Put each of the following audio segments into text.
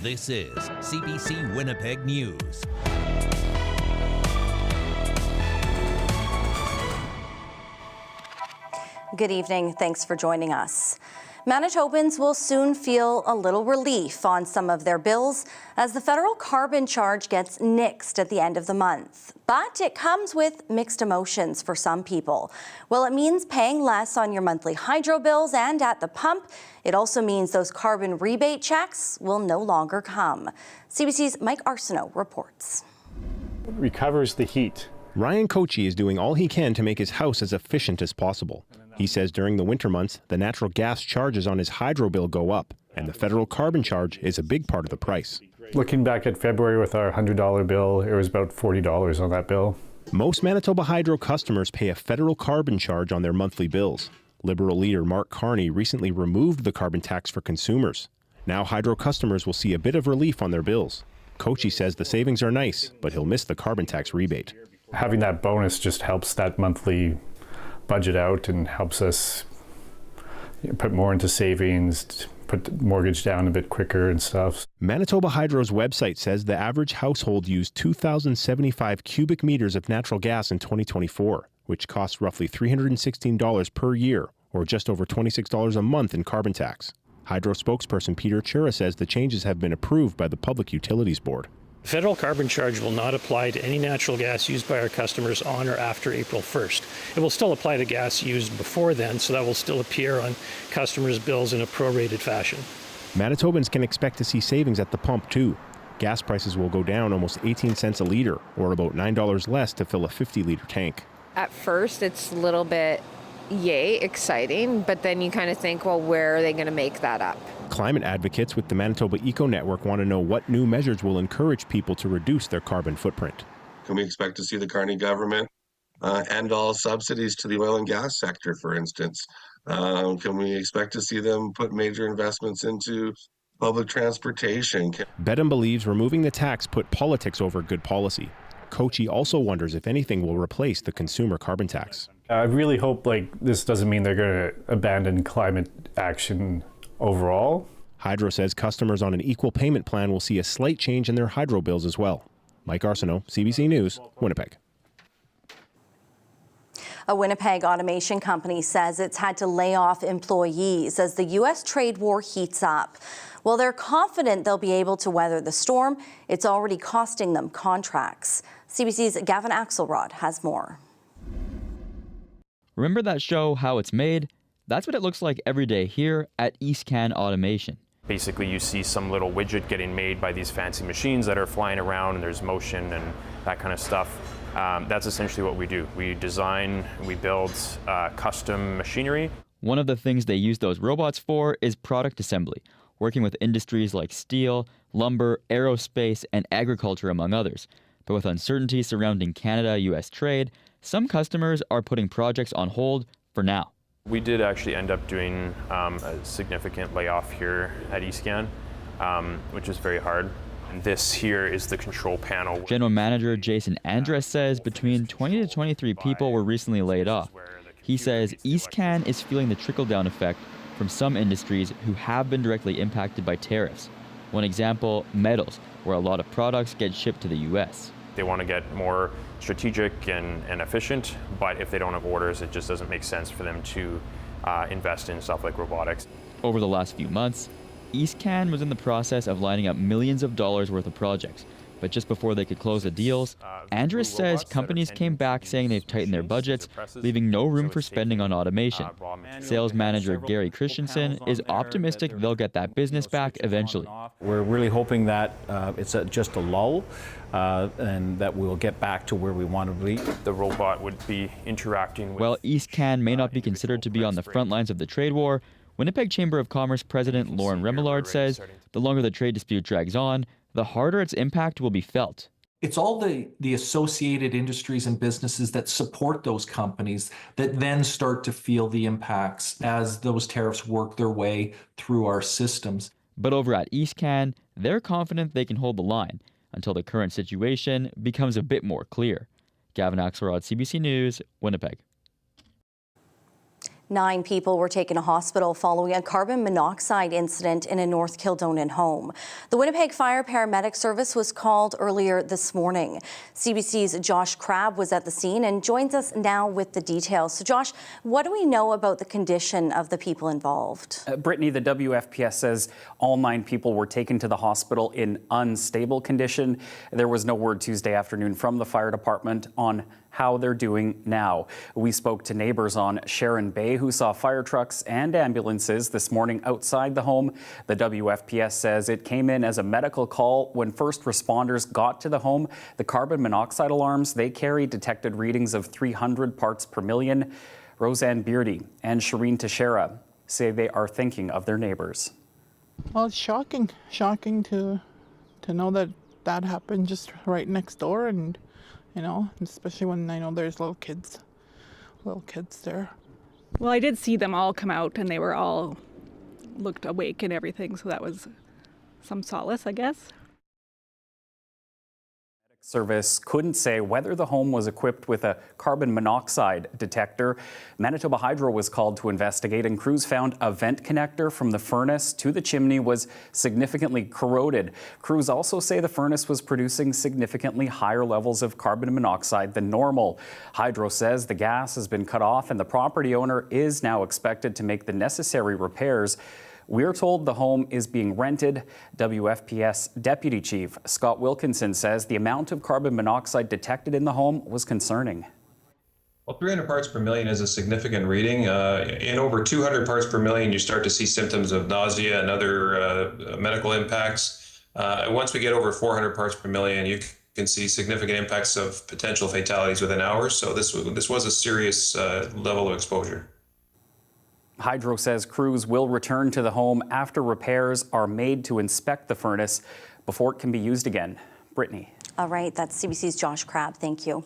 This is CBC Winnipeg News. Good evening. Thanks for joining us. Manitobans will soon feel a little relief on some of their bills as the federal carbon charge gets nixed at the end of the month. But it comes with mixed emotions for some people. Well, it means paying less on your monthly hydro bills and at the pump. It also means those carbon rebate checks will no longer come. CBC's Mike Arsenault reports. It recovers the heat. Ryan Kochi is doing all he can to make his house as efficient as possible. He says during the winter months, the natural gas charges on his hydro bill go up, and the federal carbon charge is a big part of the price. Looking back at February with our $100 bill, it was about $40 on that bill. Most Manitoba Hydro customers pay a federal carbon charge on their monthly bills. Liberal leader Mark Carney recently removed the carbon tax for consumers. Now hydro customers will see a bit of relief on their bills. Kochi says the savings are nice, but he'll miss the carbon tax rebate. Having that bonus just helps that monthly budget out and helps us put more into savings, put the mortgage down a bit quicker and stuff. Manitoba Hydro's website says the average household used 2,075 cubic meters of natural gas in 2024, which costs roughly $316 per year, or just over $26 a month in carbon tax. Hydro spokesperson Peter Chura says the changes have been approved by the Public Utilities Board. The federal carbon charge will not apply to any natural gas used by our customers on or after April 1st. It will still apply to gas used before then, so that will still appear on customers' bills in a prorated fashion. Manitobans can expect to see savings at the pump too. Gas prices will go down almost 18 cents a litre, or about $9 less to fill a 50-litre tank. At first, it's a little bit, yay, exciting, but then you kind of think, well, where are they going to make that up? Climate advocates with the Manitoba Eco Network want to know what new measures will encourage people to reduce their carbon footprint. Can we expect to see the Carney government end all subsidies to the oil and gas sector, for instance? Can we expect to see them put major investments into public transportation? Bedham believes removing the tax put politics over good policy. Kochi also wonders if anything will replace the consumer carbon tax. I really hope this doesn't mean they're going to abandon climate action overall. Hydro says customers on an equal payment plan will see a slight change in their hydro bills as well. Mike Arsenault, CBC News, Winnipeg. A Winnipeg automation company says it's had to lay off employees as the U.S. trade war heats up. Well, they're confident they'll be able to weather the storm. It's already costing them contracts. CBC's Gavin Axelrod has more. Remember that show, How It's Made? That's what it looks like every day here at East Can Automation. Basically, you see some little widget getting made by these fancy machines that are flying around, and there's motion and that kind of stuff. That's essentially what we do. We design, we build custom machinery. One of the things they use those robots for is product assembly, working with industries like steel, lumber, aerospace, and agriculture, among others. But with uncertainty surrounding Canada-US trade, some customers are putting projects on hold for now. We did actually end up doing a significant layoff here at EastCan, which is very hard. And this here is the control panel. General Manager Jason Andres says between 20 to 23 people were recently laid off. He says EastCan is feeling the trickle-down effect from some industries who have been directly impacted by tariffs. One example, metals, where a lot of products get shipped to the U.S. They want to get more strategic and efficient, but if they don't have orders, it just doesn't make sense for them to invest in stuff like robotics. Over the last few months, EastCan was in the process of lining up millions of dollars worth of projects. But just before they could close the deals, Andres says companies came back saying they've tightened their budgets, leaving no room for spending on automation. Sales manager Gary Christensen is optimistic they'll get that business back eventually. We're really hoping that it's just a lull and that we'll get back to where we want to be. The robot would be interacting with... While EastCan may not be considered to be on the front lines of the trade war, Winnipeg Chamber of Commerce President Lauren Remillard says the longer the trade dispute drags on, the harder its impact will be felt. It's all the associated industries and businesses that support those companies that then start to feel the impacts as those tariffs work their way through our systems. But over at EastCan, they're confident they can hold the line until the current situation becomes a bit more clear. Gavin Axelrod, CBC News, Winnipeg. 9 people were taken to hospital following a carbon monoxide incident in a North Kildonan home. The Winnipeg Fire Paramedic Service was called earlier this morning. CBC's Josh Crabb was at the scene and joins us now with the details. So Josh, what do we know about the condition of the people involved? Brittany, the WFPS says all 9 people were taken to the hospital in unstable condition. There was no word Tuesday afternoon from the fire department on how they're doing now. We spoke to neighbors on Sharon Bay who saw fire trucks and ambulances this morning outside the home. The WFPS says it came in as a medical call when first responders got to the home. The carbon monoxide alarms they carry detected readings of 300 parts per million. Roseanne Beardy and Shireen Teixeira say they are thinking of their neighbors. Well, it's shocking to know that happened just right next door, and you know, especially when I know there's little kids there. Well, I did see them all come out and they were all looked awake and everything, so that was some solace, I guess. Service couldn't say whether the home was equipped with a carbon monoxide detector. Manitoba Hydro was called to investigate, and crews found a vent connector from the furnace to the chimney was significantly corroded. Crews also say the furnace was producing significantly higher levels of carbon monoxide than normal. Hydro says the gas has been cut off and the property owner is now expected to make the necessary repairs. We're told the home is being rented. WFPS Deputy Chief Scott Wilkinson says the amount of carbon monoxide detected in the home was concerning. Well, 300 parts per million is a significant reading. In over 200 parts per million, you start to see symptoms of nausea and other medical impacts. Once we get over 400 parts per million, you can see significant impacts of potential fatalities within hours. So this was a serious level of exposure. Hydro says crews will return to the home after repairs are made to inspect the furnace before it can be used again. Brittany. All right, that's CBC's Josh Crabb. Thank you.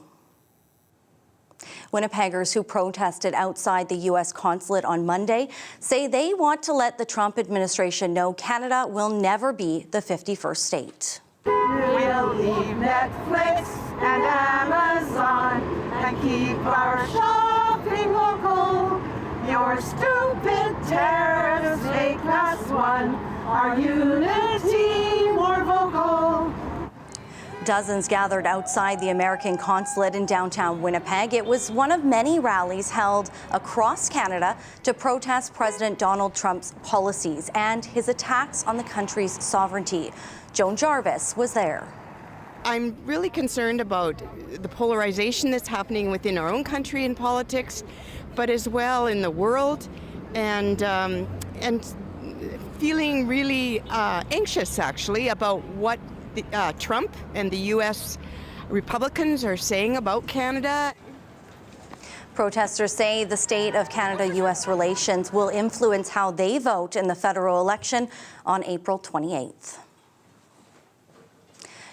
Winnipeggers who protested outside the U.S. consulate on Monday say they want to let the Trump administration know Canada will never be the 51st state. We'll leave Netflix and Amazon and keep our shopping local. Your stupid tariffs make us one, our unity more vocal. Dozens gathered outside the American consulate in downtown Winnipeg. It was one of many rallies held across Canada to protest President Donald Trump's policies and his attacks on the country's sovereignty. Joan Jarvis was there. I'm really concerned about the polarization that's happening within our own country in politics, but as well in the world, and feeling really anxious actually about what Trump and the U.S. Republicans are saying about Canada. Protesters say the state of Canada-U.S. relations will influence how they vote in the federal election on April 28th.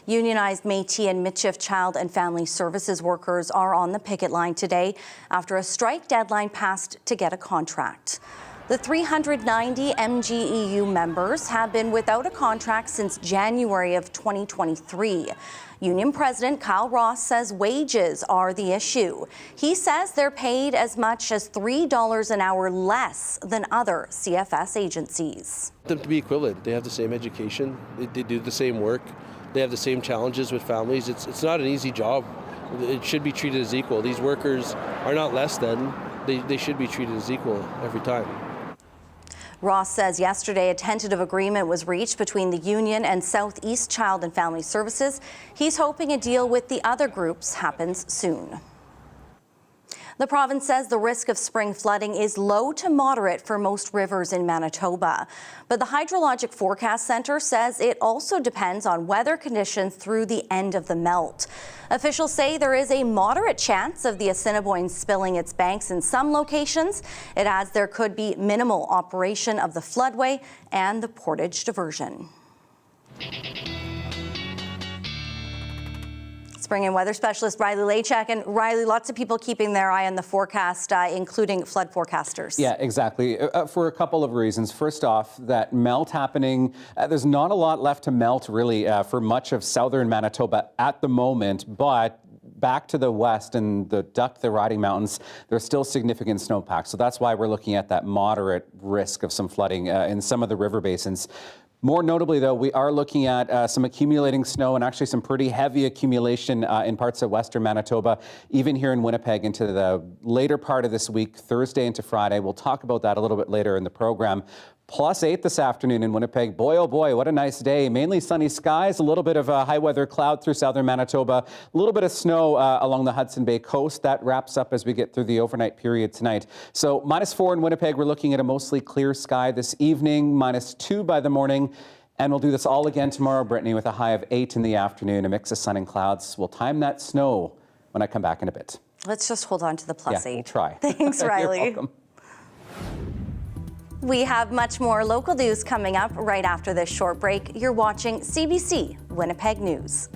Unionized Métis and Michif Child and Family Services workers are on the picket line today after a strike deadline passed to get a contract. The 390 MGEU members have been without a contract since January of 2023. Union President Kyle Ross says wages are the issue. He says they're paid as much as $3 an hour less than other CFS agencies. Them to be equivalent. They have the same education, they do the same work. They have the same challenges with families. It's not an easy job. It should be treated as equal. These workers are not less than. They should be treated as equal every time. Ross says yesterday a tentative agreement was reached between the union and Southeast Child and Family Services. He's hoping a deal with the other groups happens soon. The province says the risk of spring flooding is low to moderate for most rivers in Manitoba. But the Hydrologic Forecast Centre says it also depends on weather conditions through the end of the melt. Officials say there is a moderate chance of the Assiniboine spilling its banks in some locations. It adds there could be minimal operation of the floodway and the portage diversion. Spring and weather specialist Riley Lachak. And Riley, lots of people keeping their eye on the forecast, including flood forecasters. Yeah, exactly. For a couple of reasons. First off, that melt happening, there's not a lot left to melt really for much of southern Manitoba at the moment, but back to the west and the Riding Mountains, there's still significant snowpack. So that's why we're looking at that moderate risk of some flooding in some of the river basins. More notably, though, we are looking at some accumulating snow and actually some pretty heavy accumulation in parts of western Manitoba, even here in Winnipeg into the later part of this week, Thursday into Friday. We'll talk about that a little bit later in the program. +8 this afternoon in Winnipeg. Boy, oh boy, what a nice day. Mainly sunny skies, a little bit of high weather cloud through southern Manitoba, a little bit of snow along the Hudson Bay coast. That wraps up as we get through the overnight period tonight. So -4 in Winnipeg. We're looking at a mostly clear sky this evening, -2 by the morning. And we'll do this all again tomorrow, Brittany, with a high of 8 in the afternoon, a mix of sun and clouds. We'll time that snow when I come back in a bit. Let's just hold on to the +8. We'll try. Thanks, Riley. You're welcome. We have much more local news coming up right after this short break. You're watching CBC Winnipeg News.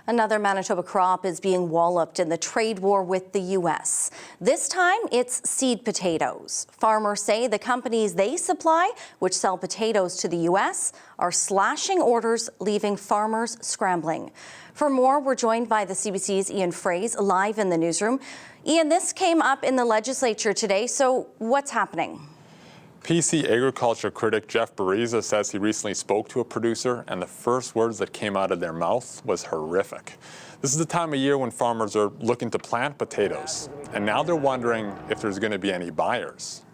Another Manitoba crop is being walloped in the trade war with the U.S. This time, it's seed potatoes. Farmers say the companies they supply, which sell potatoes to the U.S., are slashing orders, leaving farmers scrambling. For more, we're joined by the CBC's Ian Fraze live in the newsroom. Ian, this came up in the legislature today, so what's happening? PC agriculture critic Jeff Bariza says he recently spoke to a producer and the first words that came out of their mouth was horrific. This is the time of year when farmers are looking to plant potatoes, and now they're wondering if there's going to be any buyers.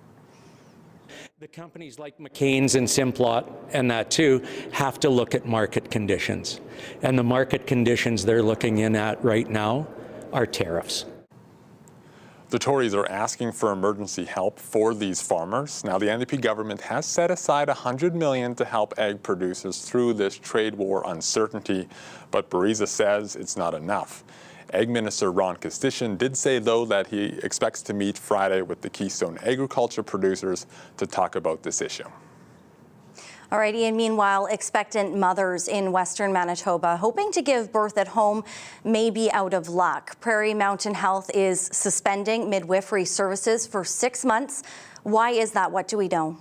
The companies like McCain's and Simplot and that too have to look at market conditions. And the market conditions they're looking in at right now are tariffs. The Tories are asking for emergency help for these farmers. Now, the NDP government has set aside $100 million to help egg producers through this trade war uncertainty, but Bariza says it's not enough. Egg Minister Ron Kostishin did say, though, that he expects to meet Friday with the Keystone agriculture producers to talk about this issue. All right, Ian, meanwhile, expectant mothers in Western Manitoba hoping to give birth at home may be out of luck. Prairie Mountain Health is suspending midwifery services for 6 months. Why is that? What do we know?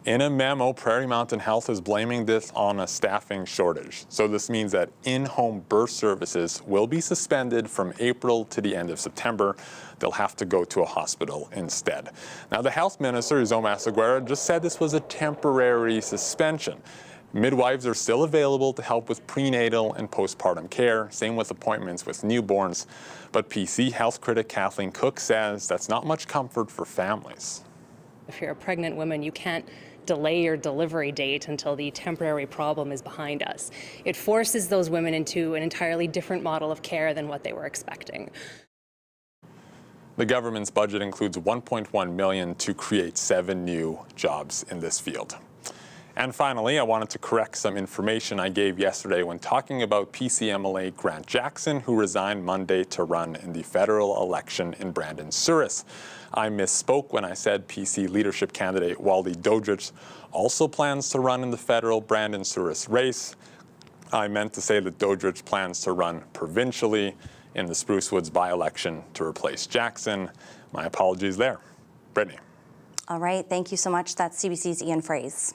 In a memo, Prairie Mountain Health is blaming this on a staffing shortage. So this means that in-home birth services will be suspended from April to the end of September. They'll have to go to a hospital instead. Now, the health minister, Uzoma Seguera, just said this was a temporary suspension. Midwives are still available to help with prenatal and postpartum care, same with appointments with newborns. But PC health critic Kathleen Cook says that's not much comfort for families. If you're a pregnant woman, you can't delay your delivery date until the temporary problem is behind us. It forces those women into an entirely different model of care than what they were expecting. The government's budget includes $1.1 million to create 7 new jobs in this field. And finally, I wanted to correct some information I gave yesterday when talking about PC MLA Grant Jackson, who resigned Monday to run in the federal election in Brandon-Souris. I misspoke when I said PC leadership candidate Wally Dodridge also plans to run in the federal Brandon-Souris race. I meant to say that Dodridge plans to run provincially in the Spruce Woods by-election to replace Jackson. My apologies there. Brittany. All right, thank you so much. That's CBC's Ian Fraze.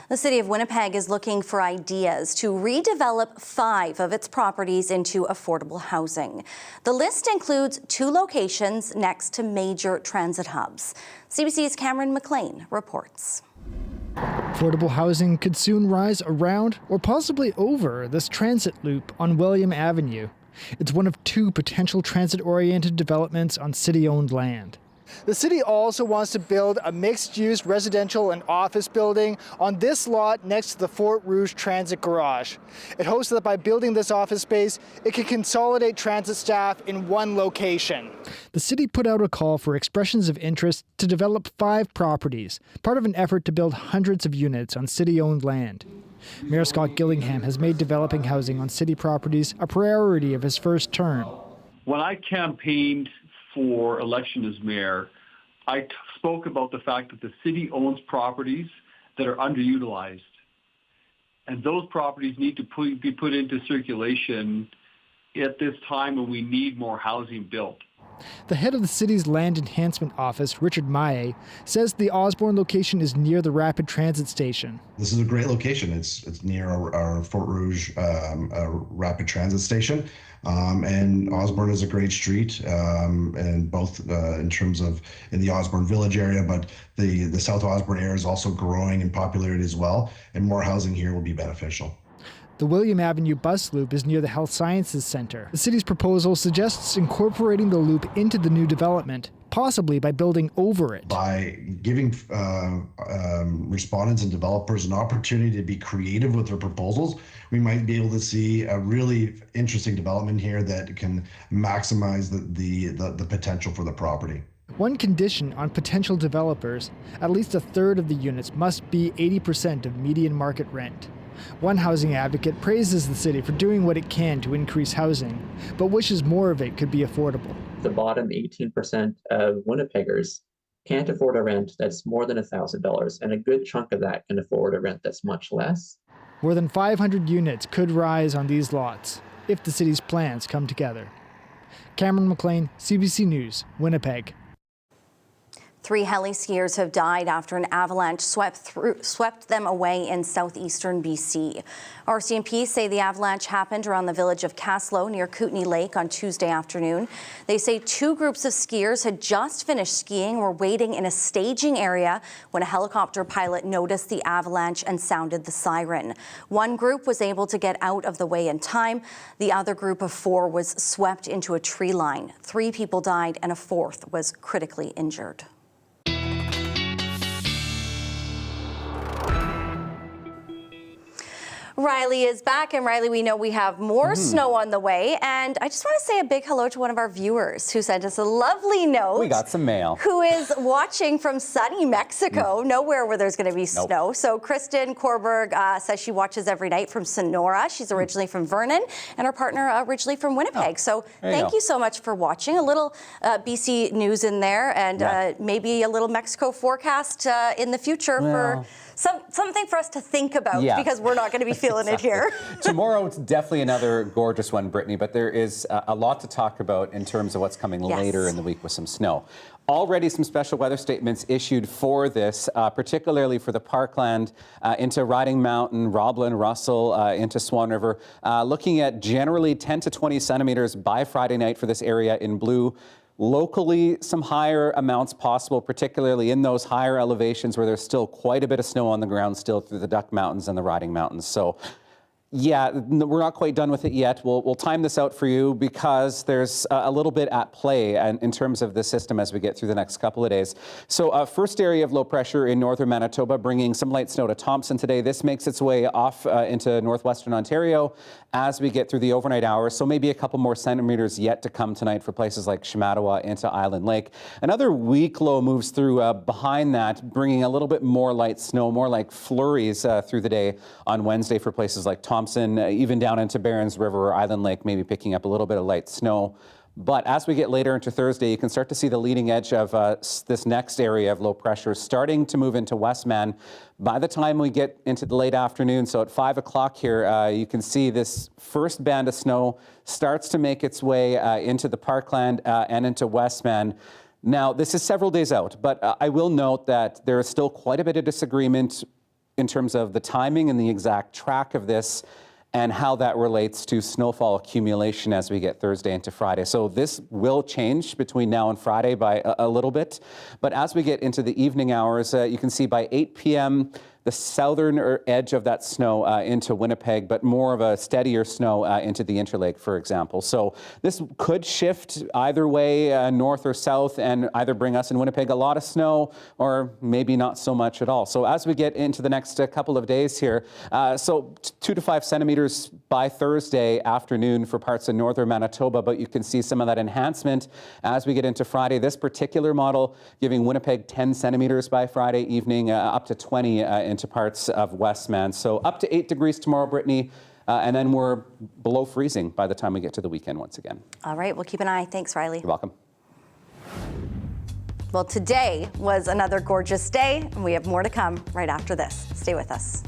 The City of Winnipeg is looking for ideas to redevelop 5 of its properties into affordable housing. The list includes 2 locations next to major transit hubs. CBC's Cameron McLean reports. Affordable housing could soon rise around or possibly over this transit loop on William Avenue. It's one of 2 potential transit-oriented developments on city-owned land. The city also wants to build a mixed-use residential and office building on this lot next to the Fort Rouge Transit Garage. It hopes that by building this office space, it can consolidate transit staff in one location. The city put out a call for expressions of interest to develop 5 properties, part of an effort to build hundreds of units on city-owned land. Mayor Scott Gillingham has made developing housing on city properties a priority of his first term. When I campaigned for election as mayor, I spoke about the fact that the city owns properties that are underutilized. And those properties need to be put into circulation at this time when we need more housing built. The head of the city's Land Enhancement Office, Richard Maye, says the Osborne location is near the rapid transit station. This is a great location. It's near our Fort Rouge rapid transit station. And Osborne is a great street, and both in terms of in the Osborne Village area, but the South Osborne area is also growing in popularity as well, and more housing here will be beneficial. The William Avenue bus loop is near the Health Sciences Centre. The city's proposal suggests incorporating the loop into the new development, possibly by building over it. By giving respondents and developers an opportunity to be creative with their proposals, we might be able to see a really interesting development here that can maximize the potential for the property. One condition on potential developers, at least a third of the units must be 80% of median market rent. One housing advocate praises the city for doing what it can to increase housing, but wishes more of it could be affordable. The bottom 18% of Winnipeggers can't afford a rent that's more than $1,000, and a good chunk of that can afford a rent that's much less. More than 500 units could rise on these lots if the city's plans come together. Cameron McLean, CBC News, Winnipeg. 3 heli skiers have died after an avalanche swept them away in southeastern BC. RCMP say the avalanche happened around the village of Caslow near Kootenay Lake on Tuesday afternoon. They say 2 groups of skiers had just finished skiing, were waiting in a staging area when a helicopter pilot noticed the avalanche and sounded the siren. 1 group was able to get out of the way in time. The other group of 4 was swept into a tree line. 3 people died and a 4th was critically injured. Riley is back, and Riley, we know we have more snow on the way, and I just want to say a big hello to one of our viewers who sent us a lovely note. We got some mail. Who is watching from sunny Mexico, nowhere where there's going to be snow. So Kristen Korberg says she watches every night from Sonora. She's originally from Vernon, and her partner originally from Winnipeg. So thank you so much for watching. A little BC news in there, and maybe a little Mexico forecast in the future for something for us to think about, because we're not going to be feeling it here. Tomorrow, it's definitely another gorgeous one, Brittany, but there is a lot to talk about in terms of what's coming later in the week with some snow. Already some special weather statements issued for this, particularly for the Parkland into Riding Mountain, Roblin, Russell, into Swan River, looking at generally 10 to 20 centimeters by Friday night for this area in blue. Locally, some higher amounts possible, particularly in those higher elevations where there's still quite a bit of snow on the ground still through the Duck Mountains and the Riding Mountains. So yeah, we're not quite done with it yet. We'll time this out for you because there's a little bit at play in terms of the system as we get through the next couple of days. So first area of low pressure in northern Manitoba, bringing some light snow to Thompson today. This makes its way off into northwestern Ontario as we get through the overnight hours. So maybe a couple more centimeters yet to come tonight for places like Shamattawa into Island Lake. Another weak low moves through behind that, bringing a little bit more light snow, more like flurries through the day on Wednesday for places like Thompson, even down into Barons River or Island Lake, maybe picking up a little bit of light snow. But as we get later into Thursday, you can start to see the leading edge of this next area of low pressure starting to move into Westman. By the time we get into the late afternoon, so at 5 o'clock here, you can see this first band of snow starts to make its way into the Parkland and into Westman. Now, this is several days out, but I will note that there is still quite a bit of disagreement in terms of the timing and the exact track of this and how that relates to snowfall accumulation as we get Thursday into Friday. So this will change between now and Friday by a little bit. But as we get into the evening hours, you can see by 8 p.m., the southern edge of that snow into Winnipeg, but more of a steadier snow into the Interlake, for example. So this could shift either way, north or south, and either bring us in Winnipeg a lot of snow or maybe not so much at all. So as we get into the next couple of days here, so 2 to 5 centimeters by Thursday afternoon for parts of northern Manitoba, but you can see some of that enhancement as we get into Friday. This particular model giving Winnipeg 10 centimeters by Friday evening, up to 20 into parts of Westman. So up to 8 degrees tomorrow, Brittany, and then we're below freezing by the time we get to the weekend once again. All right, we'll keep an eye. Thanks, Riley. You're welcome. Well, today was another gorgeous day, and we have more to come right after this. Stay with us.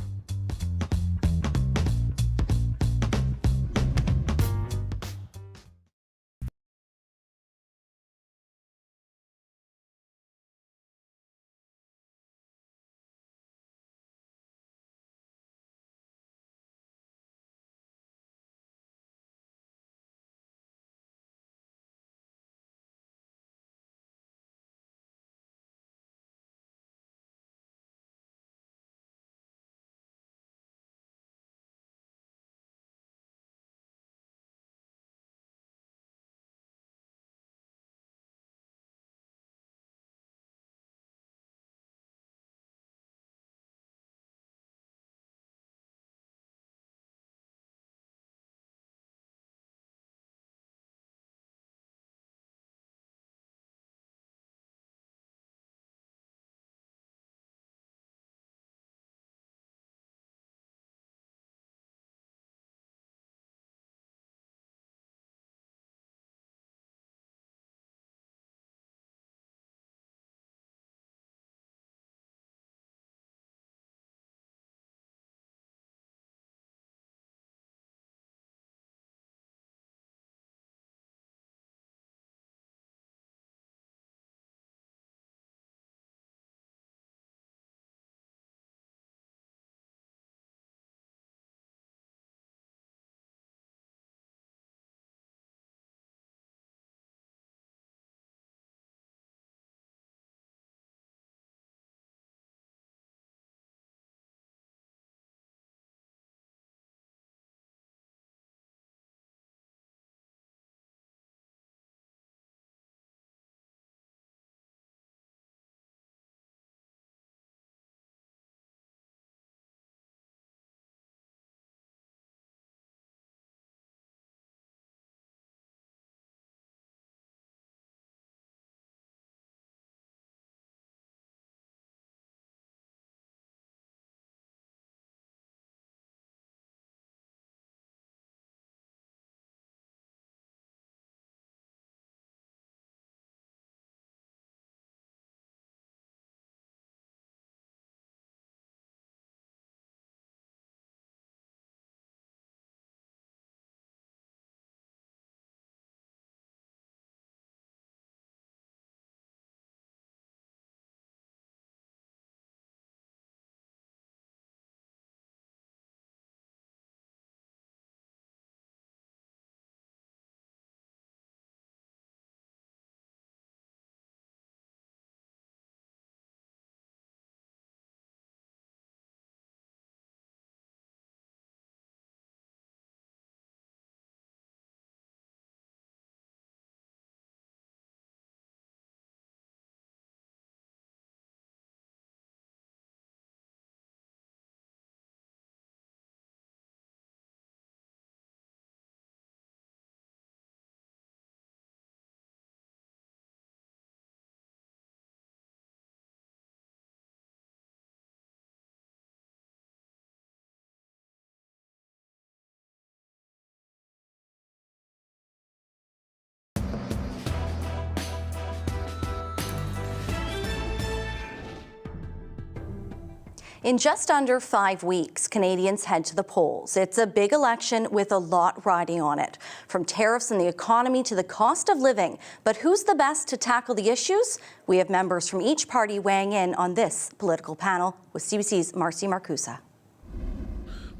In just under 5 weeks, Canadians head to the polls. It's a big election with a lot riding on it, from tariffs and the economy to the cost of living. But who's the best to tackle the issues? We have members from each party weighing in on this political panel with CBC's Marcy Marcusa.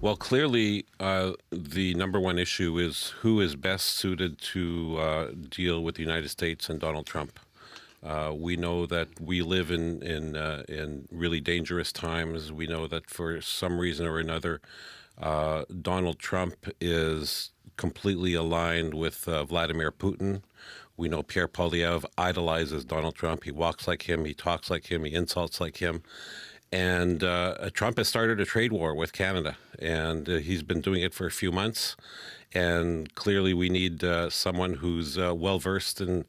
Well, clearly, the number one issue is who is best suited to deal with the United States and Donald Trump. We know that we live in really dangerous times. We know that for some reason or another, Donald Trump is completely aligned with Vladimir Putin. We know Pierre Poilievre idolizes Donald Trump. He walks like him, he talks like him, he insults like him. And Trump has started a trade war with Canada, and he's been doing it for a few months. And clearly we need someone who's well-versed in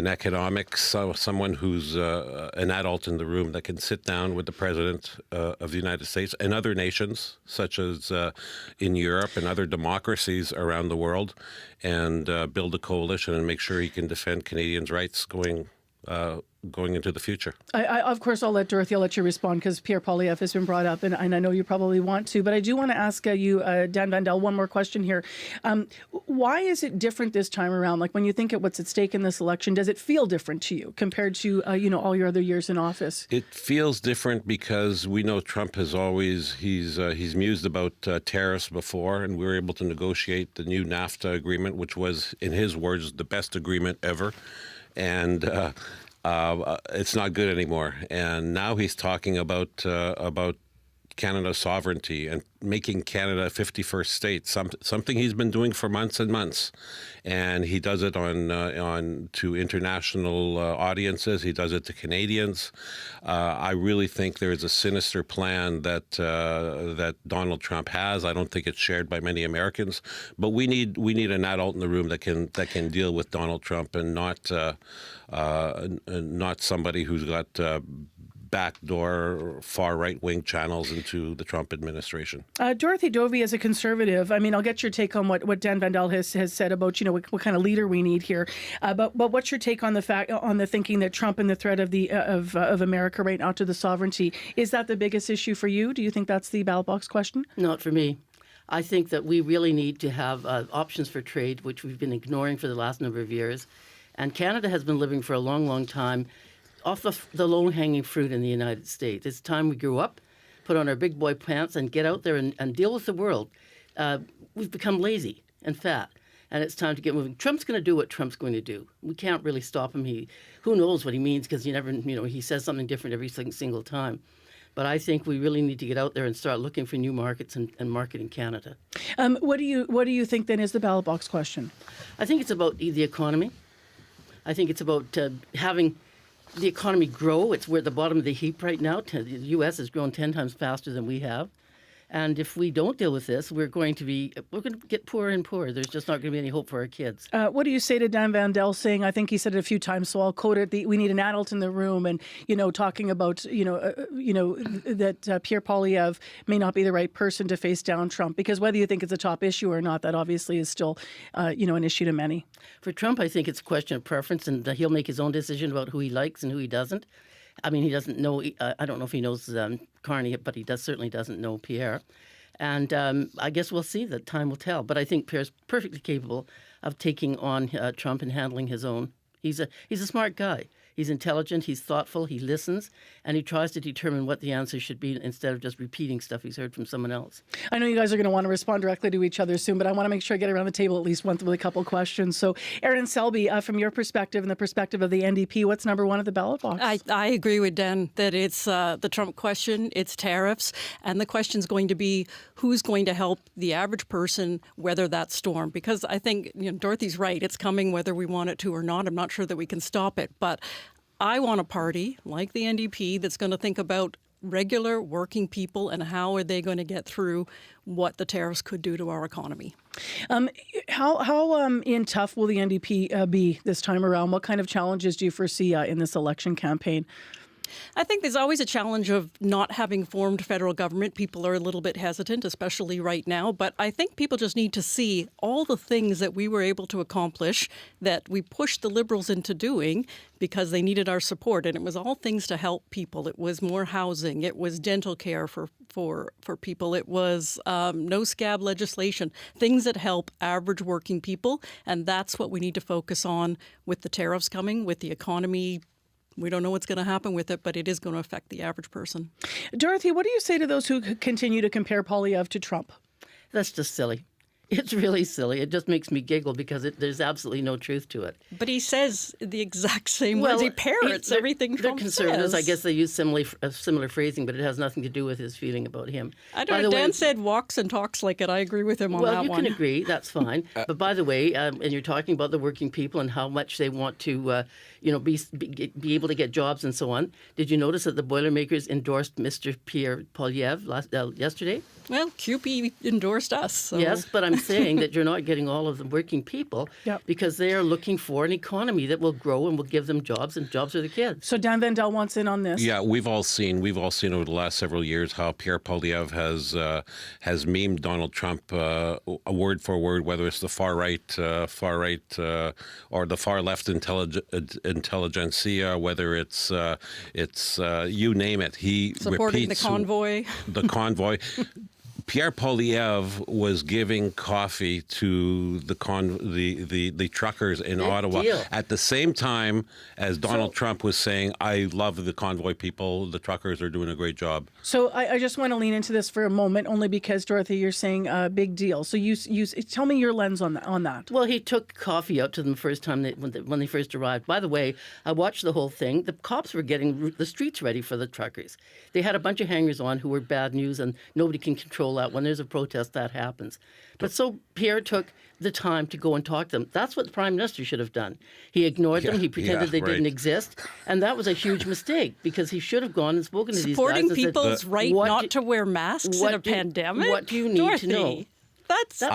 economics, someone who's an adult in the room that can sit down with the President of the United States and other nations, such as in Europe and other democracies around the world, and build a coalition and make sure he can defend Canadians' rights going into the future. Of course, I'll let you respond because Pierre Poilievre has been brought up, and I know you probably want to, but I do want to ask you, Dan Vandel, one more question here. Why is it different this time around? Like when you think of what's at stake in this election, does it feel different to you compared to all your other years in office? It feels different because we know Trump has always he's mused about tariffs before, and we were able to negotiate the new NAFTA agreement, which was, in his words, the best agreement ever. And it's not good anymore. And now he's talking about Canada's sovereignty and making Canada a 51st state, something he's been doing for months and months. And he does it on to international audiences. He does it to Canadians. I really think there is a sinister plan that Donald Trump has. I don't think it's shared by many Americans. But we need an adult in the room that can deal with Donald Trump and not somebody who's got backdoor far right-wing channels into the Trump administration. Dorothy Dovey, as a conservative, I mean, I'll get your take on what Dan Vandel has said about what kind of leader we need here. But what's your take on the thinking that Trump and the threat of America right now to the sovereignty, is that the biggest issue for you? Do you think that's the ballot box question? Not for me. I think that we really need to have options for trade, which we've been ignoring for the last number of years. And Canada has been living for a long, long time off the low-hanging fruit in the United States. It's time we grew up, put on our big boy pants, and get out there and deal with the world. We've become lazy and fat, and it's time to get moving. Trump's going to do what Trump's going to do. We can't really stop him. Who knows what he means, because he says something different every single time. But I think we really need to get out there and start looking for new markets and marketing Canada. What do you think then is the ballot box question? I think it's about the economy. I think it's about having the economy grow. We're at the bottom of the heap right now. The U.S. has grown 10 times faster than we have. And if we don't deal with this, we're going to get poorer and poorer. There's just not going to be any hope for our kids. What do you say to Dan Vandel saying, I think he said it a few times, so I'll quote it, we need an adult in the room, and, talking about, that Pierre Poilievre may not be the right person to face down Trump, because whether you think it's a top issue or not, that obviously is still, an issue to many. For Trump, I think it's a question of preference, and he'll make his own decision about who he likes and who he doesn't. I mean, he doesn't know, I don't know if he knows Carney, but he certainly doesn't know Pierre. And I guess we'll see. That time will tell. But I think Pierre's perfectly capable of taking on Trump and handling his own. He's a smart guy. He's intelligent, he's thoughtful, he listens, and he tries to determine what the answer should be instead of just repeating stuff he's heard from someone else. I know you guys are going to want to respond directly to each other soon, but I want to make sure I get around the table at least once with a couple of questions. So, Erin Selby, from your perspective and the perspective of the NDP, what's number one at the ballot box? I agree with Dan that it's the Trump question, it's tariffs, and the question's going to be who's going to help the average person weather that storm. Because I think Dorothy's right, it's coming whether we want it to or not. I'm not sure that we can stop it, but I want a party like the NDP that's going to think about regular working people and how are they going to get through what the tariffs could do to our economy. How in tough will the NDP be this time around? What kind of challenges do you foresee in this election campaign? I think there's always a challenge of not having formed federal government. People are a little bit hesitant, especially right now. But I think people just need to see all the things that we were able to accomplish that we pushed the Liberals into doing because they needed our support. And it was all things to help people. It was more housing. It was dental care for people. It was no scab legislation, things that help average working people. And that's what we need to focus on with the tariffs coming, with the economy. We don't know what's going to happen with it, but it is going to affect the average person. Dorothy, what do you say to those who continue to compare Poilievre to Trump? That's just silly. It's really silly. It just makes me giggle because there's absolutely no truth to it. But he says the exact same words. He parrots everything Trump They're conservatives. says. I guess they use similar phrasing, but it has nothing to do with his feeling about him. I don't know. Dan said walks and talks like it. I agree with him on that one. Well, you can agree. That's fine. But by the way, and you're talking about the working people and how much they want to, be able to get jobs and so on. Did you notice that the Boilermakers endorsed Mr. Pierre Poilievre yesterday? Well, QP endorsed us. So. Yes, but I'm saying that you're not getting all of the working people because they are looking for an economy that will grow and will give them jobs, and jobs are the kids. So Dan Vandel wants in on this. Yeah, we've all seen over the last several years how Pierre Poilievre has memed Donald Trump word for word, whether it's the far right or the far left intelligentsia, whether it's you name it. He supporting repeats the convoy. The convoy. Pierre Poilievre was giving coffee to the truckers in Ottawa at the same time as Donald Trump was saying, "I love the convoy people. The truckers are doing a great job." So I just want to lean into this for a moment, only because Dorothy, you're saying big deal. So you tell me your lens on that. Well, he took coffee out to them first time when they first arrived. By the way, I watched the whole thing. The cops were getting the streets ready for the truckers. They had a bunch of hangers-on who were bad news, and nobody can control that. When there's a protest, that happens. But so Pierre took the time to go and talk to them. That's what the Prime Minister should have done. He ignored them. He pretended they didn't exist. And that was a huge mistake because he should have gone and spoken to these guys. Supporting people's right not to wear masks in a pandemic? What do you need to know? That's a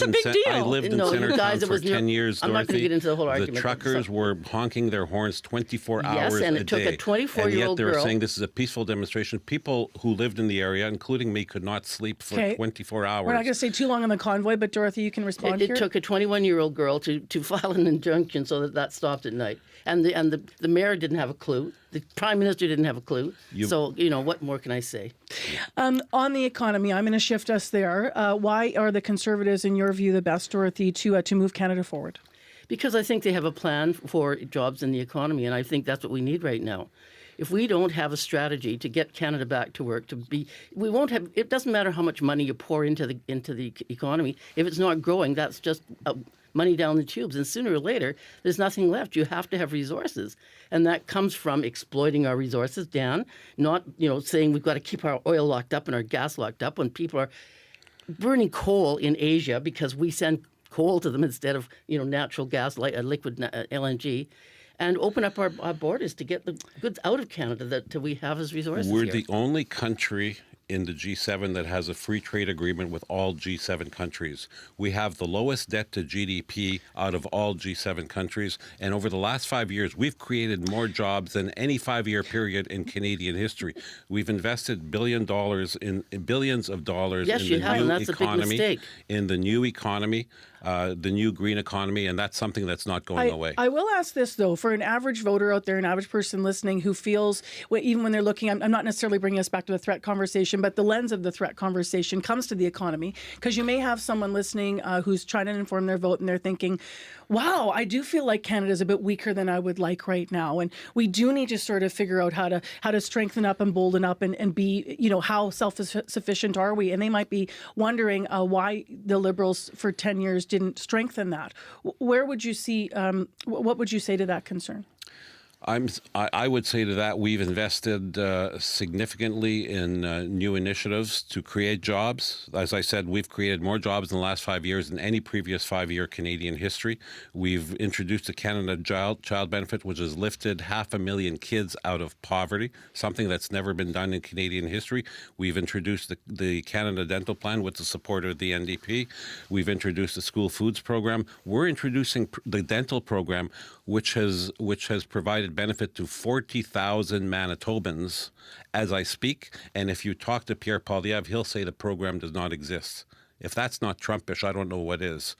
big deal. I lived in Centertown for 10 years, Dorothy. I'm not going to get into the whole argument. The truckers were honking their horns 24 hours a day. Yes, and it took a 24-year-old girl. And yet they were saying this is a peaceful demonstration. People who lived in the area, including me, could not sleep for 24 hours. We're not going to stay too long on the convoy, but Dorothy, you can respond here. It took a 21-year-old girl to file an injunction so that stopped at night. And the mayor didn't have a clue. The Prime Minister didn't have a clue. So, what more can I say? On the economy, I'm going to shift us there. Why are the Conservatives, in your view, the best, Dorothy, to move Canada forward? Because I think they have a plan for jobs in the economy, and I think that's what we need right now. If we don't have a strategy to get Canada back to work, we won't have. It doesn't matter how much money you pour into the economy. If it's not growing, that's just money down the tubes. And sooner or later, there's nothing left. You have to have resources. And that comes from exploiting our resources, Dan, not, saying we've got to keep our oil locked up and our gas locked up when people are burning coal in Asia because we send coal to them instead of, natural gas, like liquid LNG. And open up our borders to get the goods out of Canada that we have as resources. We're here. the only country in the G7 that has a free trade agreement with all G7 countries. We have the lowest debt to GDP out of all G7 countries. And over the last 5 years, we've created more jobs than any 5-year period in Canadian history. We've invested billions of dollars yes, in you the have, new and that's economy, a big mistake. in the new economy. The new green economy, and that's something that's not going away. I will ask this, though, for an average voter out there, an average person listening who feels, even when they're looking, I'm not necessarily bringing us back to the threat conversation, but the lens of the threat conversation comes to the economy, because you may have someone listening who's trying to inform their vote, and they're thinking, wow, I do feel like Canada's a bit weaker than I would like right now, and we do need to sort of figure out how to strengthen up and bolden up and be, how self-sufficient are we? And they might be wondering why the Liberals for 10 years didn't strengthen that. Where would you see, what would you say to that concern? I would say to that, we've invested significantly in new initiatives to create jobs. As I said, we've created more jobs in the last 5 years than any previous 5-year Canadian history. We've introduced the Canada Child Benefit, which has lifted 500,000 kids out of poverty, something that's never been done in Canadian history. We've introduced the Canada Dental Plan with the support of the NDP. We've introduced the school foods program. We're introducing the dental program which has provided benefit to 40,000 Manitobans as I speak. And if you talk to Pierre Poilievre, he'll say the program does not exist. If that's not Trumpish, I don't know what is.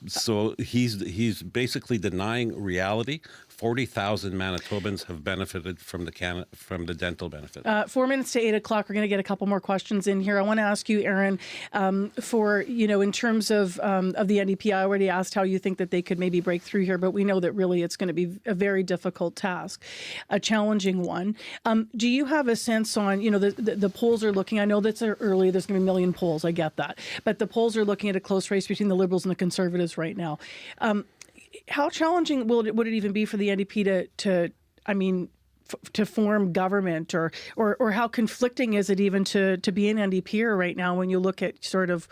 So he's basically denying reality. 40,000 Manitobans have benefited from the dental benefit. 4 minutes to 8 o'clock. We're going to get a couple more questions in here. I want to ask you, Aaron, for, in terms of the NDP, I already asked how you think that they could maybe break through here, but we know that really it's going to be a very difficult task, a challenging one. Do you have a sense on, the polls are looking, I know that's early, there's going to be a million polls, I get that, but the polls are looking at a close race between the Liberals and the Conservatives right now. How challenging would it even be for the NDP to form government, or how conflicting is it even to be an NDPer right now when you look at sort of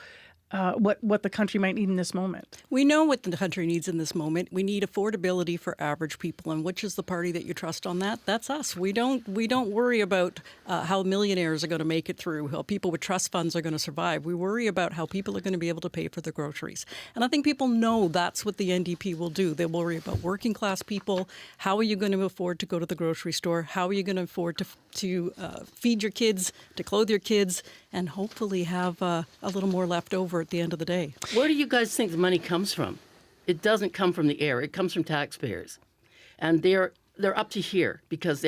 what the country might need in this moment? We know what the country needs in this moment. We need affordability for average people, and which is the party that you trust on that? That's us. We don't worry about how millionaires are going to make it through, how people with trust funds are going to survive. We worry about how people are going to be able to pay for their groceries. And I think people know that's what the NDP will do. They'll worry about working class people. How are you going to afford to go to the grocery store? How are you going to afford to feed your kids, to clothe your kids, and hopefully have a little more left over at the end of the day? Where do you guys think the money comes from? It doesn't come from the air. It comes from taxpayers. And they're up to here because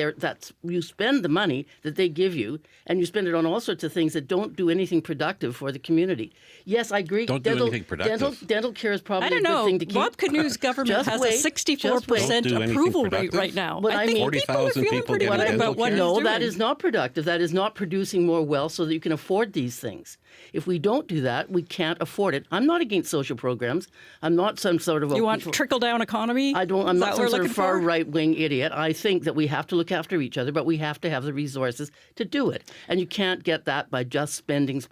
you spend the money that they give you, and you spend it on all sorts of things that don't do anything productive for the community. Yes, I agree. Don't do anything productive. Dental care is probably I don't a good know. thing to keep. Bob Canute's government has a 64% approval rate right now. What I think 40,000 people pretty get good about what he's No, doing. that is not productive. That is not producing more wealth so that you can afford these things. If we don't do that, we can't afford it. I'm not against social programs. I'm not some sort of You want trickle-down economy? I'm not what some we're sort looking of far for? right-wing idiot. I think that we have to look after each other, but we have to have the resources to do it. And you can't get that by just spending.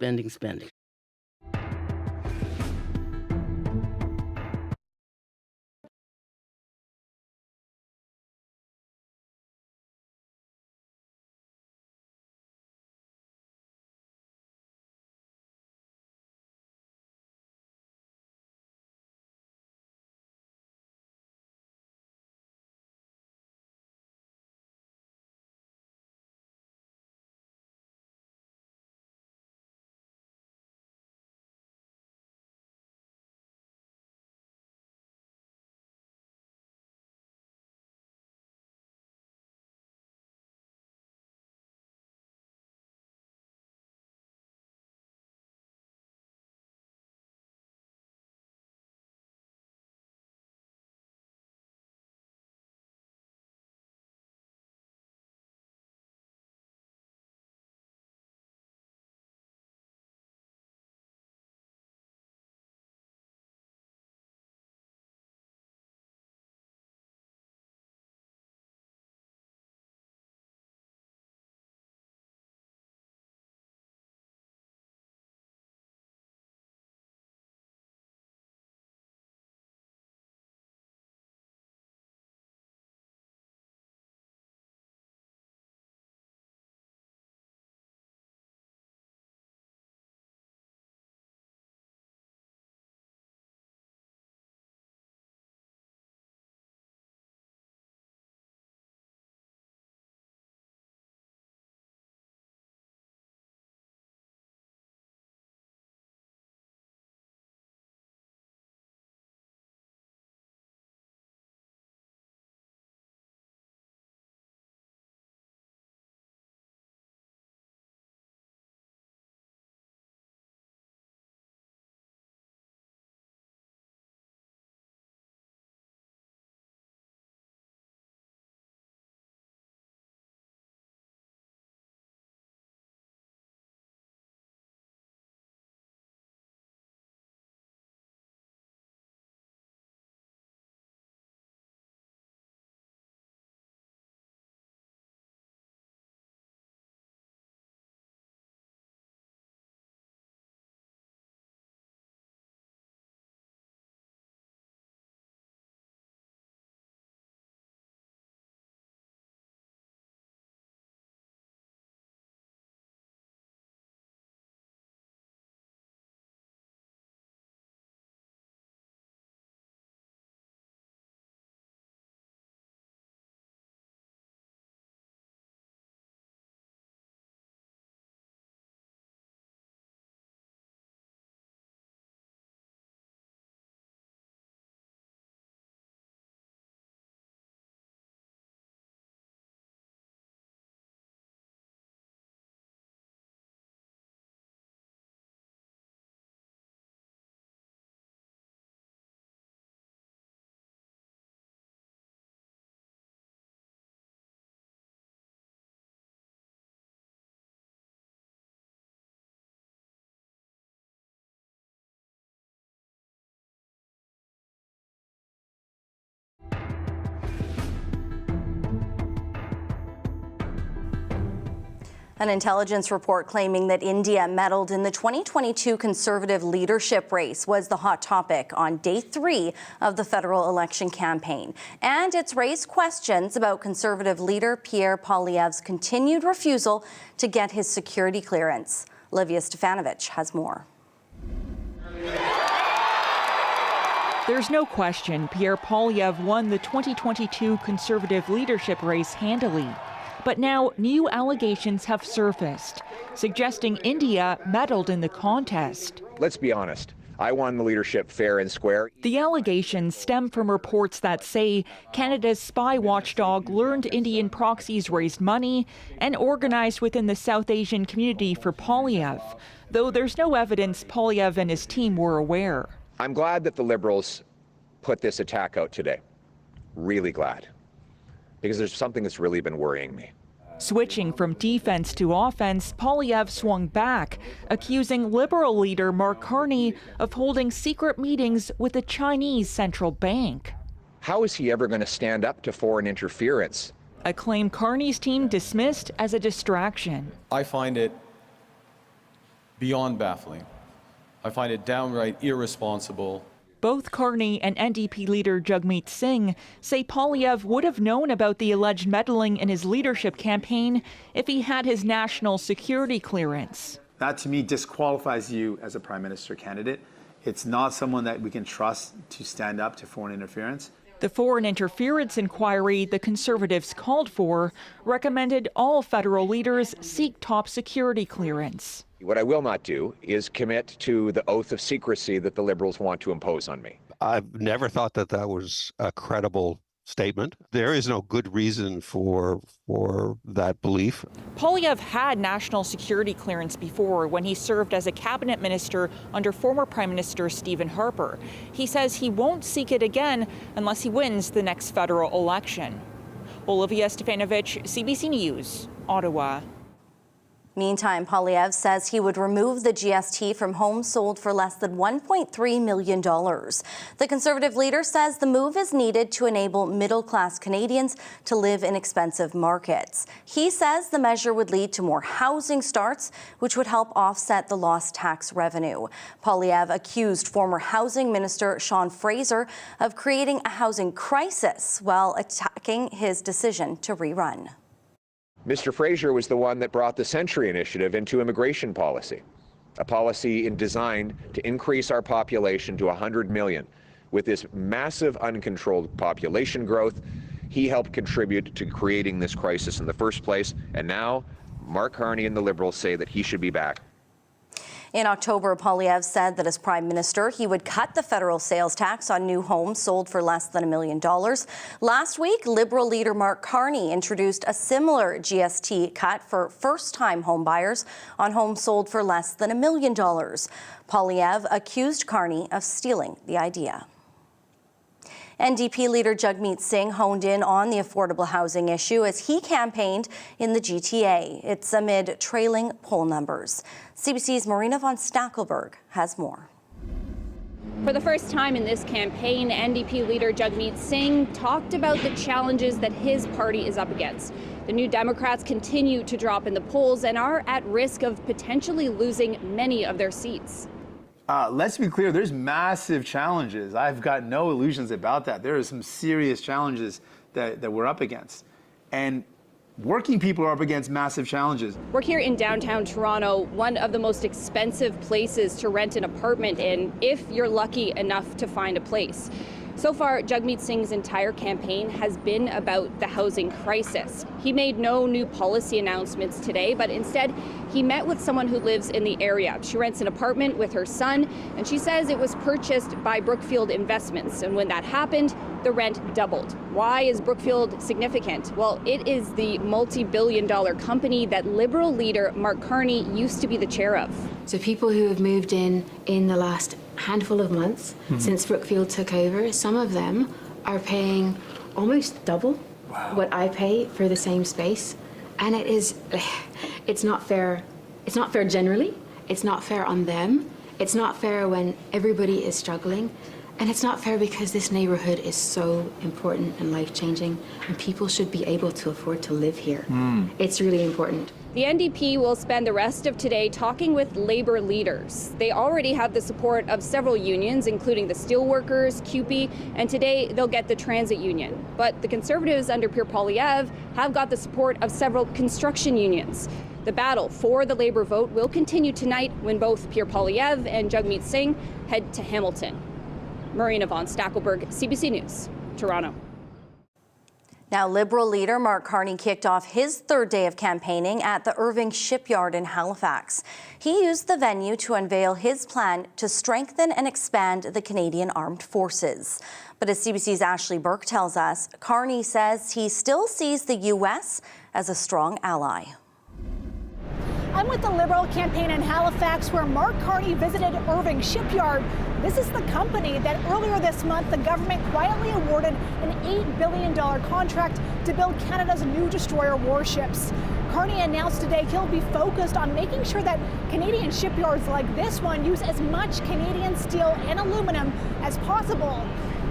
An intelligence report claiming that India meddled in the 2022 Conservative leadership race was the hot topic on day 3 of the federal election campaign. And it's raised questions about Conservative leader Pierre Poilievre's continued refusal to get his security clearance. Olivia Stefanovich has more. There's no question Pierre Poilievre won the 2022 Conservative leadership race handily. But now new allegations have surfaced, suggesting India meddled in the contest. Let's be honest. I won the leadership fair and square. The allegations stem from reports that say Canada's spy watchdog learned Indian proxies raised money and organized within the South Asian community for Poilievre, though there's no evidence Poilievre and his team were aware. I'm glad that the Liberals put this attack out today. Really glad. Because there's something that's really been worrying me. Switching from defense to offense, Poilievre swung back, accusing Liberal leader Mark Carney of holding secret meetings with the Chinese central bank. How is he ever going to stand up to foreign interference? A claim Carney's team dismissed as a distraction. I find it beyond baffling. I find it downright irresponsible. Both Carney and NDP leader Jagmeet Singh say Poilievre would have known about the alleged meddling in his leadership campaign if he had his national security clearance. That, to me, disqualifies you as a prime minister candidate. It's not someone that we can trust to stand up to foreign interference. The foreign interference inquiry the Conservatives called for recommended all federal leaders seek top security clearance. What I will not do is commit to the oath of secrecy that the Liberals want to impose on me. I've never thought that that was a credible statement. There is no good reason for that belief. Poilievre had national security clearance before when he served as a cabinet minister under former Prime Minister Stephen Harper. He says he won't seek it again unless he wins the next federal election. Olivia Stefanovich, CBC News, Ottawa. Meantime, Poilievre says he would remove the GST from homes sold for less than $1.3 million. The Conservative leader says the move is needed to enable middle-class Canadians to live in expensive markets. He says the measure would lead to more housing starts, which would help offset the lost tax revenue. Poilievre accused former Housing Minister Sean Fraser of creating a housing crisis while attacking his decision to rerun. Mr. Fraser was the one that brought the Century Initiative into immigration policy, a policy designed to increase our population to 100 million. With this massive uncontrolled population growth, he helped contribute to creating this crisis in the first place, and now Mark Carney and the Liberals say that he should be back. In October, Poilievre said that as Prime Minister, he would cut the federal sales tax on new homes sold for less than $1 million. Last week, Liberal leader Mark Carney introduced a similar GST cut for first-time home buyers on homes sold for less than $1 million. Poilievre accused Carney of stealing the idea. NDP leader Jagmeet Singh honed in on the affordable housing issue as he campaigned in the GTA. It's amid trailing poll numbers. CBC's Marina von Stackelberg has more. For the first time in this campaign, NDP leader Jagmeet Singh talked about the challenges that his party is up against. The New Democrats continue to drop in the polls and are at risk of potentially losing many of their seats. Let's be clear, there's massive challenges. I've got no illusions about that. There are some serious challenges that we're up against. And working people are up against massive challenges. We're here in downtown Toronto, one of the most expensive places to rent an apartment in if you're lucky enough to find a place. So far, Jagmeet Singh's entire campaign has been about the housing crisis. He made no new policy announcements today, but instead he met with someone who lives in the area. She rents an apartment with her son, and she says it was purchased by Brookfield Investments. And when that happened, the rent doubled. Why is Brookfield significant? Well, it is the multi-billion-dollar company that Liberal leader Mark Carney used to be the chair of. So people who have moved in the last handful of months since Brookfield took over, some of them are paying almost double what I pay for the same space. And it's not fair. It's not fair generally. It's not fair on them. It's not fair when everybody is struggling. And it's not fair because this neighborhood is so important and life-changing, and people should be able to afford to live here. It's really important. The NDP will spend the rest of today talking with labor leaders. They already have the support of several unions, including the Steelworkers, CUPE, and today they'll get the Transit Union. But the Conservatives under Pierre Poilievre have got the support of several construction unions. The battle for the labor vote will continue tonight when both Pierre Poilievre and Jagmeet Singh head to Hamilton. Marina von Stackelberg, CBC News, Toronto. Now, Liberal leader Mark Carney kicked off his third day of campaigning at the Irving Shipyard in Halifax. He used the venue to unveil his plan to strengthen and expand the Canadian Armed Forces. But as CBC's Ashley Burke tells us, Carney says he still sees the U.S. as a strong ally. I'm with the Liberal campaign in Halifax, where Mark Carney visited Irving Shipyard. This is the company that earlier this month the government quietly awarded an $8 billion contract to build Canada's new destroyer warships. Carney announced today he'll be focused on making sure that Canadian shipyards like this one use as much Canadian steel and aluminum as possible.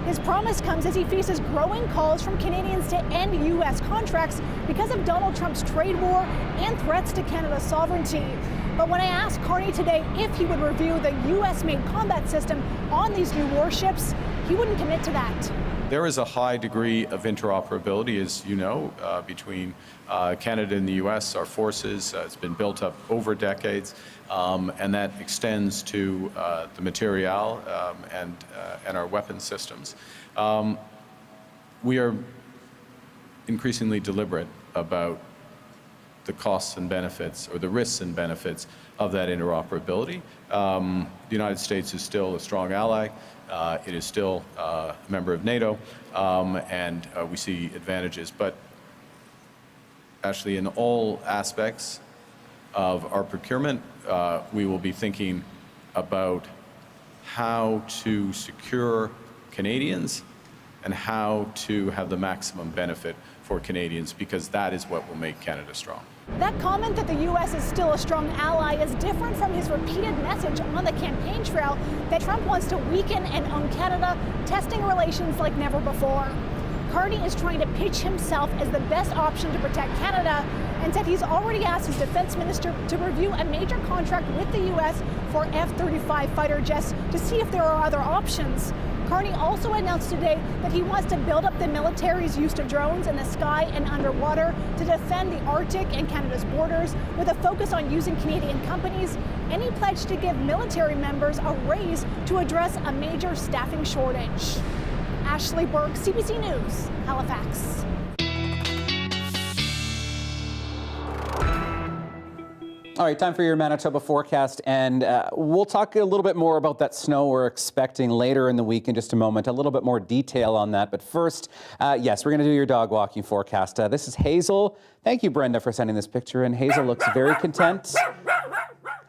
His promise comes as he faces growing calls from Canadians to end U.S. contracts because of Donald Trump's trade war and threats to Canada's sovereignty. But when I asked Carney today if he would review the U.S.-made combat system on these new warships, he wouldn't commit to that. There is a high degree of interoperability, as you know, between Canada and the U.S. Our forces, it's been built up over decades, and that extends to the material and our weapon systems. We are increasingly deliberate about the costs and benefits, or the risks and benefits of that interoperability. The United States is still a strong ally. It is still a member of NATO, and we see advantages. But actually, in all aspects of our procurement, we will be thinking about how to secure Canadians and how to have the maximum benefit for Canadians, because that is what will make Canada strong. That comment that the U.S. is still a strong ally is different from his repeated message on the campaign trail that Trump wants to weaken and own Canada, testing relations like never before. Carney is trying to pitch himself as the best option to protect Canada and said he's already asked his defense minister to review a major contract with the U.S. for F-35 fighter jets to see if there are other options. Carney also announced today that he wants to build up the military's use of drones in the sky and underwater to defend the Arctic and Canada's borders, with a focus on using Canadian companies, and he pledged to give military members a raise to address a major staffing shortage. Ashley Burke, CBC News, Halifax. All right, time for your Manitoba forecast, and we'll talk a little bit more about that snow we're expecting later in the week in just a moment, a little bit more detail on that. But first, yes, we're going to do your dog walking forecast. This is Hazel. Thank you, Brenda, for sending this picture in. Hazel looks very content.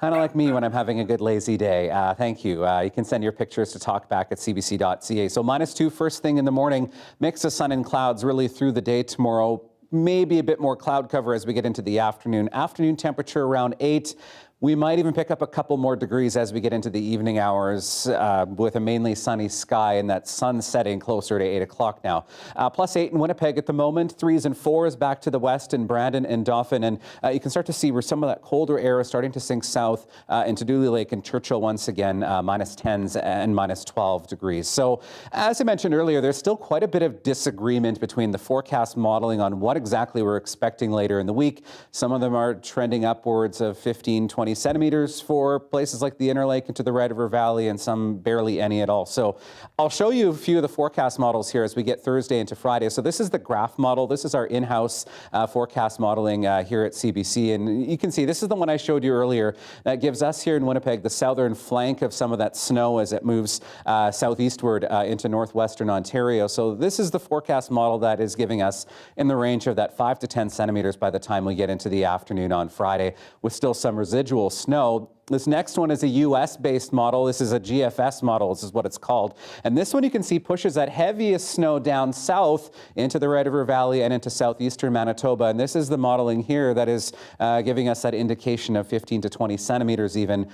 Kind of like me when I'm having a good lazy day. Thank you. You can send your pictures to talkback@cbc.ca. So -2 first thing in the morning, mix of sun and clouds really through the day tomorrow. Maybe a bit more cloud cover as we get into the afternoon. Afternoon temperature around 8. We might even pick up a couple more degrees as we get into the evening hours with a mainly sunny sky and that sun setting closer to 8 o'clock now. +8 in Winnipeg at the moment, 3s and 4s back to the west in Brandon and Dauphin. And you can start to see where some of that colder air is starting to sink south into Dooley Lake and Churchill once again, -10s and -12 degrees. So as I mentioned earlier, there's still quite a bit of disagreement between the forecast modeling on what exactly we're expecting later in the week. Some of them are trending upwards of 15, 20 centimeters for places like the Inner Lake into the Red River Valley, and some barely any at all. So I'll show you a few of the forecast models here as we get Thursday into Friday. So this is the graph model. This is our in-house forecast modeling here at CBC. And you can see this is the one I showed you earlier that gives us here in Winnipeg the southern flank of some of that snow as it moves southeastward into northwestern Ontario. So this is the forecast model that is giving us in the range of that 5 to 10 centimeters by the time we get into the afternoon on Friday, with still some residual snow. This next one is a U.S.-based model. This is a GFS model. This is what it's called. And this one you can see pushes that heaviest snow down south into the Red River Valley and into southeastern Manitoba. And this is the modeling here that is giving us that indication of 15 to 20 centimeters even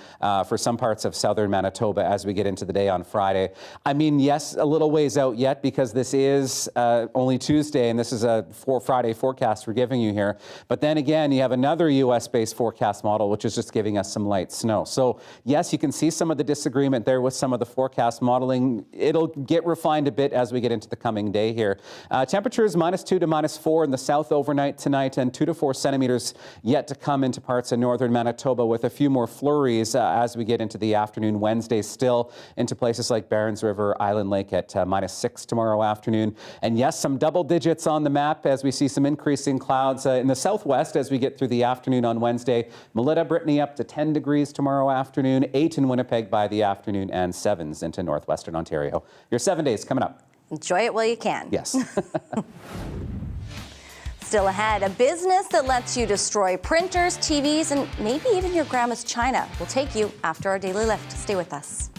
for some parts of southern Manitoba as we get into the day on Friday. I mean, yes, a little ways out yet because this is only Tuesday and this is a Friday forecast we're giving you here. But then again, you have another U.S.-based forecast model, which is just giving us some light snow. So yes, you can see some of the disagreement there with some of the forecast modeling. It'll get refined a bit as we get into the coming day here. Temperatures -2 to -4 in the south overnight tonight and 2 to 4 centimeters yet to come into parts of northern Manitoba with a few more flurries as we get into the afternoon. Wednesday still into places like Barons River, Island Lake at -6 tomorrow afternoon. And yes, some double digits on the map as we see some increasing clouds in the southwest as we get through the afternoon on Wednesday. Melita, Brittany up to 10 degrees tomorrow afternoon, 8 in Winnipeg by the afternoon, and 7s into northwestern Ontario. Your 7 days coming up. Enjoy it while you can. Yes. Still ahead, a business that lets you destroy printers, TVs, and maybe even your grandma's china. We'll take you after our daily lift. Stay with us.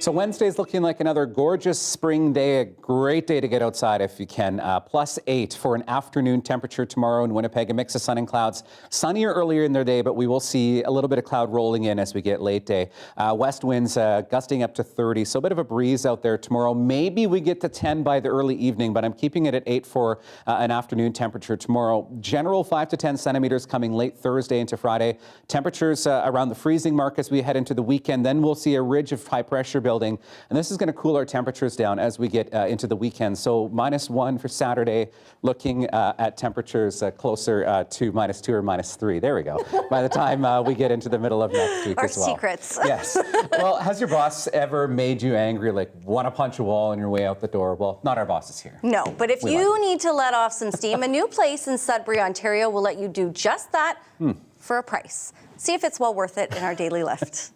So Wednesday's looking like another gorgeous spring day, a great day to get outside if you can. +8 for an afternoon temperature tomorrow in Winnipeg, a mix of sun and clouds. Sunnier earlier in their day, but we will see a little bit of cloud rolling in as we get late day. West winds gusting up to 30, so a bit of a breeze out there tomorrow. Maybe we get to 10 by the early evening, but I'm keeping it at 8 for an afternoon temperature tomorrow. General 5 to 10 centimeters coming late Thursday into Friday. Temperatures around the freezing mark as we head into the weekend. Then we'll see a ridge of high pressure building, and this is going to cool our temperatures down as we get into the weekend. So -1 for Saturday, looking at temperatures closer to -2 or -3. There we go. By the time we get into the middle of next week as well. Our secrets. Yes. Well, has your boss ever made you angry, like want to punch a wall on your way out the door? Well, not our bosses here. No, but if you need to let off some steam, a new place in Sudbury, Ontario will let you do just that for a price. See if it's well worth it in our daily lift.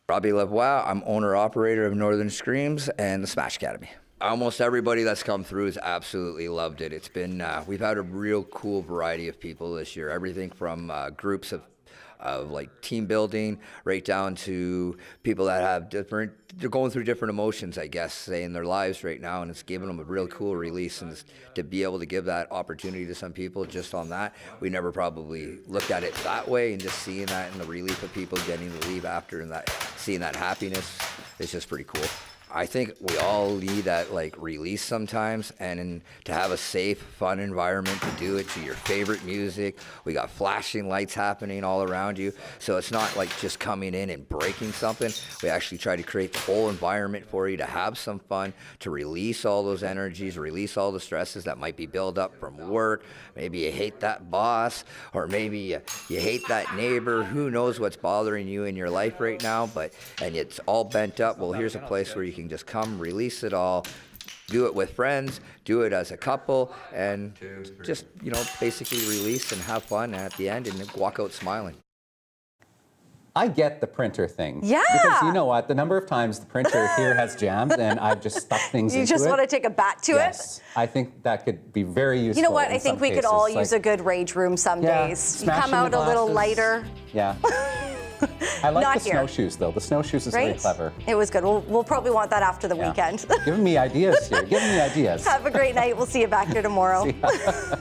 Robbie Lavoie, I'm owner-operator of Northern Screams and the Smash Academy. Almost everybody that's come through has absolutely loved it. It's been, we've had a real cool variety of people this year. Everything from groups of like team building right down to people that have they're going through different emotions, I guess, say, in their lives right now, and it's given them a real cool release. And to be able to give that opportunity to some people just on that, we never probably looked at it that way, and just seeing that and the relief of people getting to leave after and that seeing that happiness is just pretty cool. I think we all need that like release sometimes, and to have a safe, fun environment to do it to your favorite music. We got flashing lights happening all around you, so it's not like just coming in and breaking something. We actually try to create the whole environment for you to have some fun, to release all those energies, release all the stresses that might be built up from work. Maybe you hate that boss, or maybe you hate that neighbor. Who knows what's bothering you in your life right now, and it's all bent up. Well, here's a place where you can just come, release it all, do it with friends, do it as a couple, and just, basically release and have fun at the end and walk out smiling. I get the printer thing. Yeah. Because you know what? The number of times the printer here has jammed and I've just stuck things into it. You just want to take a bat to it? Yes. I think that could be very useful. You know what? I think we could all use a good rage room some days. You come out a little lighter. Yeah. I like Not the here. snowshoes, though. The snowshoes is really clever. It was good. We'll probably want that after the weekend. Giving me ideas here. Giving me ideas. Have a great night. We'll see you back here tomorrow. See ya.